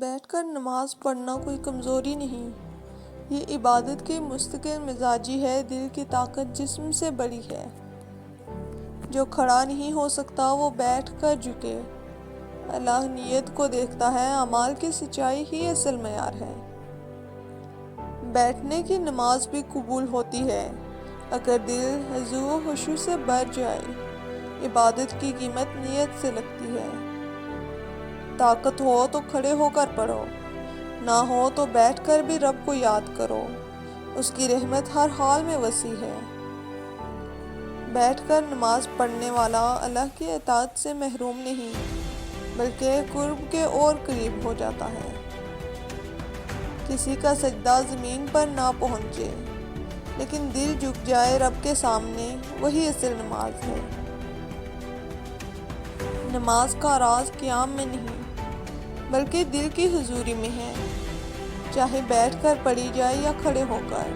بیٹھ کر نماز پڑھنا کوئی کمزوری نہیں، یہ عبادت کی مستقل مزاجی ہے۔ دل کی طاقت جسم سے بڑی ہے۔ جو کھڑا نہیں ہو سکتا وہ بیٹھ کر جھکے۔ اللہ نیت کو دیکھتا ہے، اعمال کی سچائی ہی اصل معیار ہے۔ بیٹھنے کی نماز بھی قبول ہوتی ہے اگر دل خضوع و خشوع سے بھر جائے۔ عبادت کی قیمت نیت سے لگتی ہے۔ طاقت ہو تو کھڑے ہو کر پڑھو، نہ ہو تو بیٹھ کر بھی رب کو یاد کرو، اس کی رحمت ہر حال میں وسیع ہے۔ بیٹھ کر نماز پڑھنے والا اللہ کی اطاعت سے محروم نہیں بلکہ قرب کے اور قریب ہو جاتا ہے۔ کسی کا سجدہ زمین پر نہ پہنچے لیکن دل جھک جائے رب کے سامنے، وہی اصل نماز ہے۔ نماز کا راز قیام میں نہیں بلکہ دل کی حضوری میں ہے، چاہے بیٹھ کر پڑھی جائے یا کھڑے ہو کر۔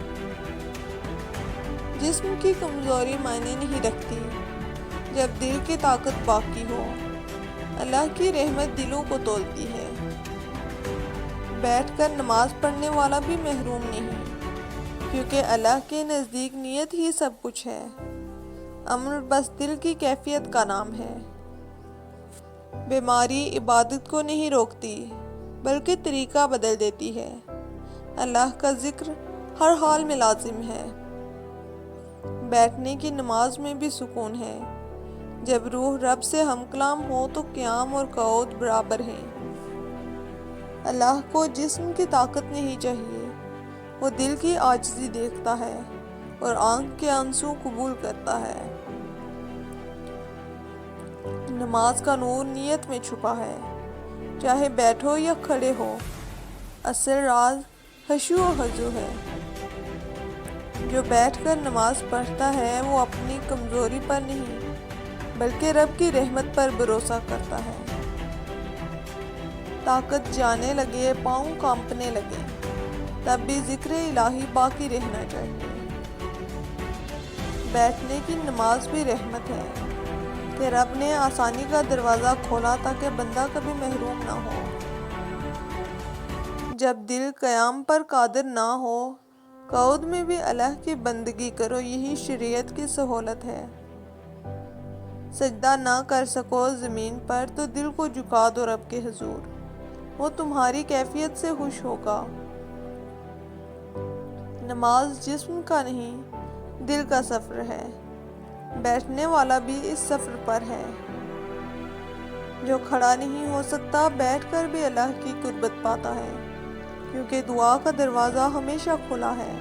جسم کی کمزوری معنی نہیں رکھتی جب دل کی طاقت باقی ہو۔ اللہ کی رحمت دلوں کو تولتی ہے۔ بیٹھ کر نماز پڑھنے والا بھی محروم نہیں، کیونکہ اللہ کے نزدیک نیت ہی سب کچھ ہے۔ عمل بس دل کی کیفیت کا نام ہے۔ بیماری عبادت کو نہیں روکتی بلکہ طریقہ بدل دیتی ہے۔ اللہ کا ذکر ہر حال میں لازم ہے۔ بیٹھنے کی نماز میں بھی سکون ہے۔ جب روح رب سے ہم کلام ہو تو قیام اور قعود برابر ہیں۔ اللہ کو جسم کی طاقت نہیں چاہیے، وہ دل کی عاجزی دیکھتا ہے اور آنکھ کے آنسو قبول کرتا ہے۔ نماز کا نور نیت میں چھپا ہے، چاہے بیٹھو یا کھڑے ہو۔ اصل راز خشوع و خضوع ہے۔ جو بیٹھ کر نماز پڑھتا ہے وہ اپنی کمزوری پر نہیں بلکہ رب کی رحمت پر بھروسہ کرتا ہے۔ طاقت جانے لگے، پاؤں کانپنے لگے، تب بھی ذکر الہی باقی رہنا چاہیے۔ بیٹھنے کی نماز بھی رحمت ہے کہ رب نے آسانی کا دروازہ کھولا تاکہ بندہ کبھی محروم نہ ہو۔ جب دل قیام پر قادر نہ ہو، قعود میں بھی اللہ کی بندگی کرو، یہی شریعت کی سہولت ہے۔ سجدہ نہ کر سکو زمین پر تو دل کو جھکا دو رب کے حضور، وہ تمہاری کیفیت سے خوش ہوگا۔ نماز جسم کا نہیں دل کا سفر ہے، بیٹھنے والا بھی اس سفر پر ہے۔ جو کھڑا نہیں ہو سکتا بیٹھ کر بھی اللہ کی قربت پاتا ہے، کیونکہ دعا کا دروازہ ہمیشہ کھلا ہے۔